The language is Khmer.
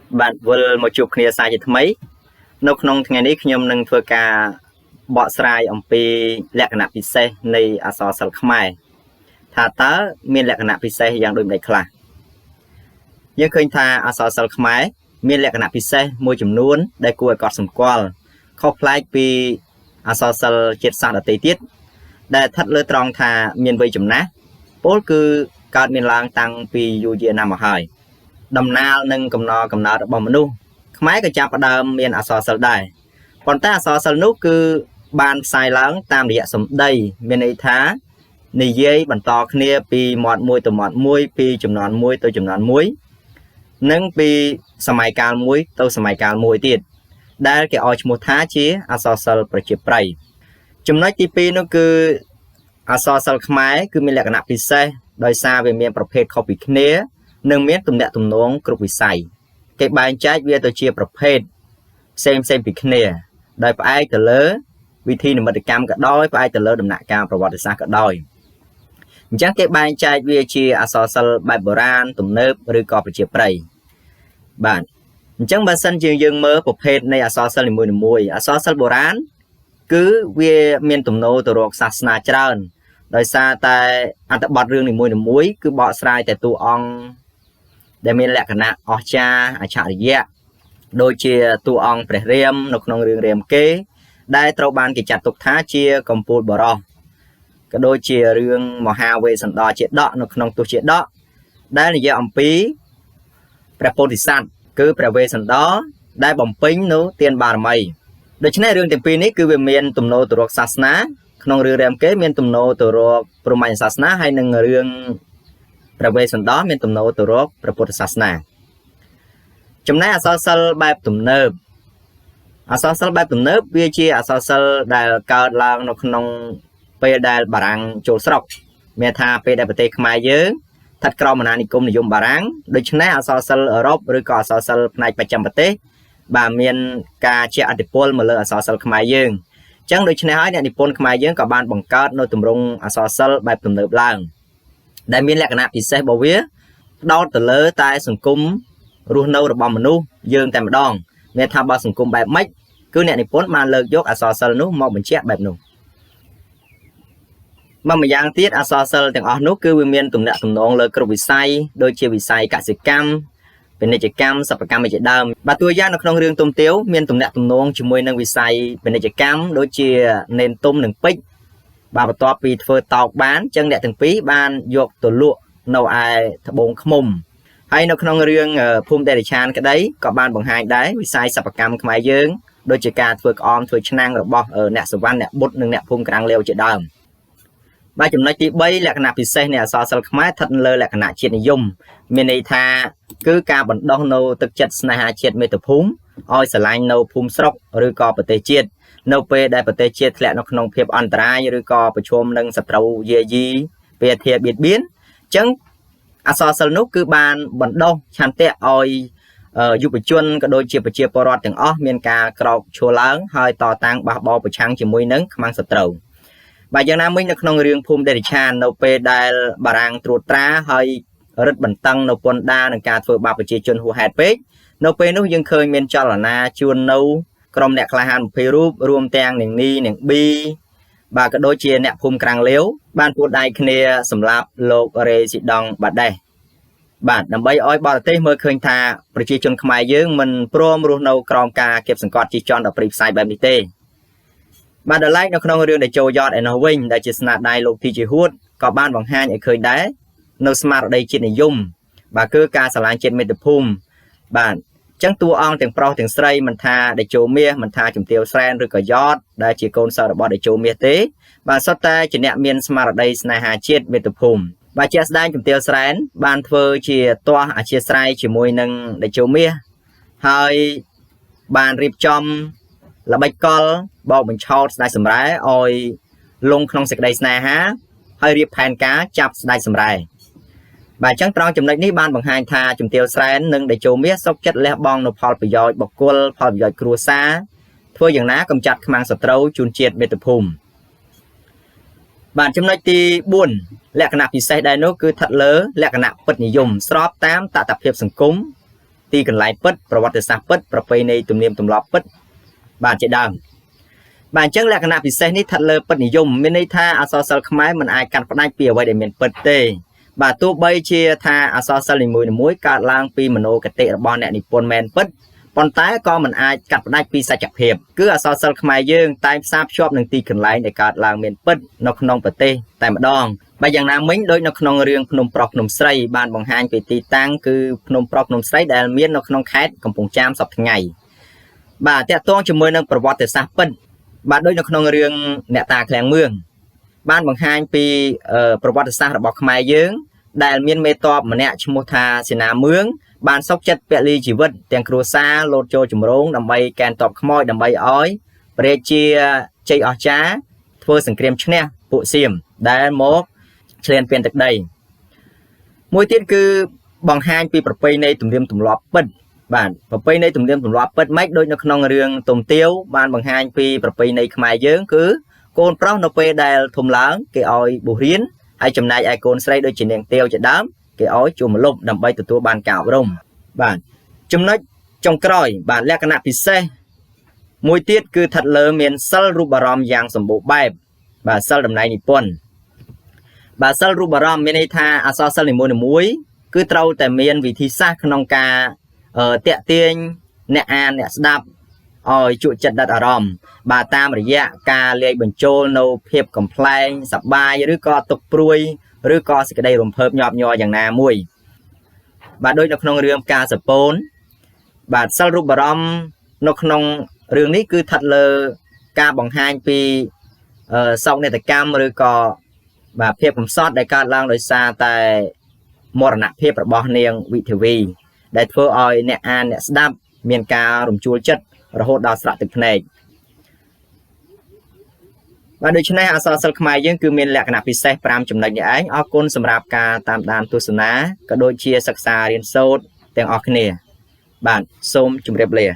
bạn vừa một chụp kia saiថ្មីនៅក្នុងថ្ងៃនេះខ្ញុំនឹងធ្វើការបកស្រាយអំពីលក្ខណៈពិសេសនៃអក្សរសិល្ប៍ខ្មែរថាតើមានលក្ខណៈពិសេសយ៉ាងដូចម្តេចខ្លះយើងឃើញថាអក្សរសិល្ប៍ខ្មែរមានលក្ខណៈពិសេសមួយចំនួនដែលគួរឲ្យកត់សម្គាល់ខុសប្លែកពីអក្សរសិល្ប៍ជាតិសាសន៍ដទៃទៀតដែលស្ថិតលើត្រង់ថាមានវ័យចំណាស់ពលគឺកើតមានឡើងតាំងពីយូរយារណាស់មកហើយដំណាលនឹងកំណើតរបស់មនុស្សខ្មែរក៏ចាប់ផ្ដើមមានអក្សរសិល្ប៍ដែរប៉ុន្តែអក្សរសិល្ប៍នោះគឺបានផ្សាយឡើងតាមរយៈសម្ដីមានន័យថានិយាយបន្តគ្នាពីមាត់មួយទៅមាត់មួយពីចំនួនមួយទៅចំនួនមួយនិងពីសម័យកាលមួយទៅសម័យកាលមួយទៀតដែលគេឲ្យឈ្មោះថាជាអក្សរសិល្ប៍ប្រជាប្រិយចំណុចទី2នោះគឺអក្សរសិល្ប៍ខ្មែរគឺមានលក្ខណៈពិសេសដោយសារវាមានប្រភេទខុសពីគ្នានិងមានទំនាក់ទំនងគ្រប់វិស័យគេបែងចែកវាទៅជាប្រភេទផ្សេងពីគ្នាដោយផ្អែកទៅលើវិធីនិមិត្តកម្មក៏ដោយផ្អែកទៅលើដំណាក់កាលប្រវត្តិសាស្ត្រក៏ដោយអញ្ចឹងគេបែងចែកវាជាអក្សរសិល្ប៍បែបបុរាណទំនើបឬក៏ប្រជាប្រិយបាទអញ្ចឹងបើសិនជាយើងមើលប្រភេទនៃអក្សរសិល្ប៍នីមួយៗអក្សរសិល្ប៍បុរាណគឺវាមានទំនោរទៅរកសាសនាច្រើនដោយសារតែអត្ថបទរឿងនីមួយៗគឺបកស្រាយតែតួអង្គដែលមានលក្ខណៈអស្ចារ្យអច្ឆរិយៈដូចជាតួអង្គព្រះរាមនៅក្នុងរឿងរាមកេរ្តិ៍ដែលត្រូវបានគេចាត់ទុកថាជាកំពូលបរោះក៏ដូចជារឿងមហាវេស្សន្តរជាដកនៅក្នុងទស្សជាដកដែលនិយាយអំពីព្រះពោធិសត្វគឺព្រះវេស្សន្តរដែលបំពេញនូវទានបារមីដូច្នេះរឿងទាំងពីរនេះគឺវាមានទំនោរទៅរកសាសនាក្នុងរឿងរាមកេរ្តិ៍មានទំនោរទៅរកព្រហ្មញ្ញសាសនាហើយនឹងរឿងព្រះវេស្សន្តរមានទំនោរទៅរកព្រះពុទ្ធសាសនាចំណែកអក្សរសិល្ប៍បែបទំនើបវាជាអក្សរសិល្ប៍ដែលកើតឡើងនៅក្នុងពេលដែលបារាំងចូលស្រុកមានថាពេលដែលប្រទេសខ្មែរយើងស្ថិតក្រោមអាណានិគមនិយមបារាំងដូច្នេះអក្សរសិល្ប៍អឺរ៉ុបឬក៏អក្សរសិល្ប៍ផ្នែកបច្ចឹមប្រទេសបាទមានការជះឥទ្ធិពលមកលើអក្សរសិល្ប៍ខ្មែរយើងអញ្ចឹងដូច្នេះហើយអ្នកនិពន្ធខ្មែរយើងក៏បានបង្កើតនៅទម្រង់អក្សរសិល្ប៍បែបទំនើបឡើងដែលមានលក្ខណៈពិសេសរបស់វាផ្ដោតទៅលើតែសង្គមរស់នៅរបស់មនុស្សយើងតែម្ដងមានថាបើសង្គមបែបម៉េចគឺអ្នកនិពន្ធបានលើកយកអក្សរសិល្ប៍នោះមកបញ្ជាក់បែបនោះមកម្យ៉ាងទៀតអក្សរសិល្ប៍ទាំងអស់នោះគឺវាមានទំនាក់ទំនងលើគ្រប់វិស័យដូចជាវិស័យកសិកម្មពាណិជ្ជកម្មសិប្បកម្មជាដើមបាទតួយ៉ាងនៅក្នុងរឿងទុំទាវមានទំនាក់ទំនងជាមួយនឹងវិស័យពាណិជ្ជកម្មដូចជានេនទុំនិងពេជ្របាទបន្ទាប់ពីធ្វើតោកបានអញ្ចឹងអ្នកទាំងពីរបានយកទៅលក់នៅឯត្បូងឃ្មុំហើយនៅក្នុងរឿងភូមិដេរឆានក្តីក៏បានបង្ហាញដែរវិស័យសិប្បកម្មខ្មែរយើងដូចជាការធ្វើក្អមធ្វើឆ្នាំងរបស់អ្នកសវណ្ណអ្នកបុត្រនិងអ្នកភូមិក្រាំងលាវជាដើមបាទចំណុចទី3លក្ខណៈពិសេសនៃអក្សរសិល្ប៍ខ្មែរស្ថិតលើលក្ខណៈជាតិនិយមមានន័យថាគឺការបណ្ដុះនៅទឹកចិត្តស្នេហាជាតិមាតុភូមិឲ្យស្រឡាញ់នៅភូមិស្រុកឬក៏ប្រទេសជាតិនៅពេលដែលប្រទេសជាតិធ្លាក់នៅក្នុងភាពអន្តរាយឬក៏ប្រឈមនឹងសត្រូវយាយីពេលធាបៀតបៀនអញ្ចឹងអក្សរសិល្ប៍នោះគឺបានបណ្ដុះឆន្ទៈឲ្យយុវជនក៏ដូចជាប្រជាពលរដ្ឋទាំងអស់មានការក្រោកឈរឡើងហើយតតាំងបះបោរប្រឆាំងជាមួយនឹងខ្មាំងសត្រូវបាទយ៉ាងណាមិញនៅក្នុងរឿងភូមិដេរឆាននៅពេលដែលបារាំងត្រួតត្រាហើយរឹតបន្តឹងនៅពន្ធដារនឹងការធ្វើបាបប្រជាជនហួសហេតុពេកនៅពេលនោះយើងឃើញមានចលនាជួននៅក្រុមអ្នកក្លាហាន20រូបរួមទាំងនាងនីនាងប៊ីបាទក៏ដូចជាអ្នកភូមិក្រាំងលាវបានពួតដៃគ្នាសម្រាប់លោករេស៊ីដង់បាដេសបាទដើម្បីឲ្យបរទេសមើលឃើញថាប្រជាជនខ្មែរយើងមិនព្រមរស់នៅក្រោមការគាបសង្កត់ជិះជាន់ដល់ព្រៃផ្សៃបែបនេះទេបាទដល់ឡែកនៅក្នុងរឿងដែលចូលយត់ឯនោះវិញដែលជាស្នាដៃលោកទីជាហួតក៏បានបង្ហាញឲ្យឃើញដែរនៅស្មារតីជាតិនិយមបាទគឺការស្រឡាញ់ជាតិមាតុភូមិបាទអញ្ចឹងតួអង្គទាំងប្រុសទាំងស្រីមិនថាតេជោមាសមិនថាជំទាវស្រែនឬក៏យ៉តដែលជាកូនសិស្សរបស់តេជោមាសទេបាទសុទ្ធតែជាអ្នកមានស្មារតីស្នេហាជាតិមាតុភូមិបាទជាស្ដែងជំទាវស្រែនបានធ្វើជាទាស់អធ្យាស្រ័យជាមួយនឹងតេជោមាសហើយបានរៀបចំល្បិចកលបោកបញ្ឆោតស្ដេចសម្រែឲ្យលងក្នុងសេចក្តីស្នេហាហើយរៀបផែនការចាប់ស្ដេចសម្រែបាទអញ្ចឹងត្រង់ចំណុចនេះបានបង្ហាញថាជំទាវស្រែននិងតេជោមាសសុខចិត្តលះបង់នូវផលប្រយោជន៍បុគ្គលផលប្រយោជន៍គ្រួសារធ្វើយ៉ាងណាកម្ចាត់ខ្មាំងសត្រូវជូនជាតិមាតុភូមិបាទចំណុចទី4លក្ខណៈពិសេសដែរនោះគឺស្ថិតលើលក្ខណៈពិតនិយមស្របតាមតថភាពសង្គម ទីកន្លែងពិតប្រវត្តិសាស្ត្រពិតប្រពៃណីទំនៀមទម្លាប់ពិតបាទជាដើមបាទអញ្ចឹងលក្ខណៈពិសេសនេះស្ថិតលើពិតនិយមមានន័យថាអក្សរសិល្ប៍ខ្មែរមិនអាចកាត់ផ្តាច់ពីអ្វីដែលមានពិតទេបាទទោះបីជាថាអក្សរសិល្ប៍នីមួយៗកើតឡើងពីមនោគតិរបស់អ្នកនិពន្ធមែនពិតប៉ុន្តែក៏មិនអាចកាត់ផ្តាច់ពីសច្ចភាពគឺអក្សរសិល្ប៍ខ្មែរយើងតែងផ្សារភ្ជាប់នឹងទីកន្លែងដែលកើតឡើងមានពិតនៅក្នុងប្រទេសតែម្ដងបាទយ៉ាងណាមិញដូចនៅក្នុងរឿងភ្នំប្រុសភ្នំស្រីបានបង្ហាញពីទីតាំងគឺភ្នំប្រុសភ្នំស្រីដែលមាននៅក្នុងខេត្តកំពង់ចាមសប្តាហ៍ថ្ងៃបាទតាក់ទងជាមួយនឹងប្រវត្តិសាស្ត្រពិតបាទដូចនៅក្នុងរឿងអ្នកតាឃ្លាំងមឿងបានបង្ហាញពីប្រវត្តិសាស្ត្ររបស់ខ្មែរយើងដែលមានមេតបម្នាក់ឈ្មោះថាសេនាមឿងបានសុកចិត្តពលីជីវិតទាំងគ្រួសារលោតចូលជំរងដើម្បីកេណ្ឌទ័ពខ្មោចដើម្បីឲ្យព្រះរាជាជ័យអស្ចារ្យធ្វើសង្គ្រាមឈ្នះពួកសៀមដែលមកឈ្លានពានទឹកដីមួយទៀតគឺបង្ហាញពីប្រពៃណីទំនៀមទម្លាប់ពិតបាទប្រពៃណីទំនៀមទម្លាប់ពិតមិនដូចនៅក្នុងរឿងទុំទាវបានបង្ហាញពីប្រពៃណីខ្មែរយើងគឺកូនប្រុសនៅពេលដែលធំឡើងគេឲ្យបួសរៀនហើយចំណែកឯកូនស្រីដូចជានាងទាវជាដើមគេឲ្យជួមលុបដើម្បីទទួលបានការអប់រំបាទចំណុចចុងក្រោយបាទលក្ខណៈពិសេសមួយទៀតគឺស្ថិតលើមានសិលរូបអារម្មណ៍យ៉ាងសម្បូរបែបបាទសិលតំណែងនិពន្ធបាទសិលរូបអារម្មណ៍មានន័យថាអក្សរសិល្ប៍នីមួយៗគឺត្រូវតែមានវិធីសាស្ត្រក្នុងការតាក់ទាញអ្នកអានអ្នកស្ដាប់ឲ្យជក់ចិត្តដិតអារម្មណ៍បាទតាមរយៈការលាយបញ្ចូលនៅភាពកំប្លែងសប្បាយឬក៏ទុកព្រួយឬក៏សេចក្តីរំភើបញាប់ញ័រយ៉ាងណាមួយបាទដូចនៅក្នុងរឿងផ្កាសពូនបាទសិលរូបអារម្មណ៍នៅក្នុងរឿងនេះគឺស្ថិតលើការបង្ហាញពីសោកនាដកម្មឬក៏បាទភាពកំសត់ដែលកើតឡើងដោយសារតែមរណភាពរបស់នាងវិធាវីដែលធ្វើឲ្យអ្នកអានអ្នកស្ដាប់មានការរំជួលចិត្តរហូតដល់ស្រក់ទឹកភ្នែកបាទដូច្នេះអក្សរសិល្ប៍ខ្មែរយើងគឺមានលក្ខណៈពិសេស5ចំណុចនេះឯងអរគុណសម្រាប់ការតាមដានទស្សនាក៏ដូចជាសិក្សារៀនសូត្រទាំងអស់គ្នាបាទសូមជម្រាបលា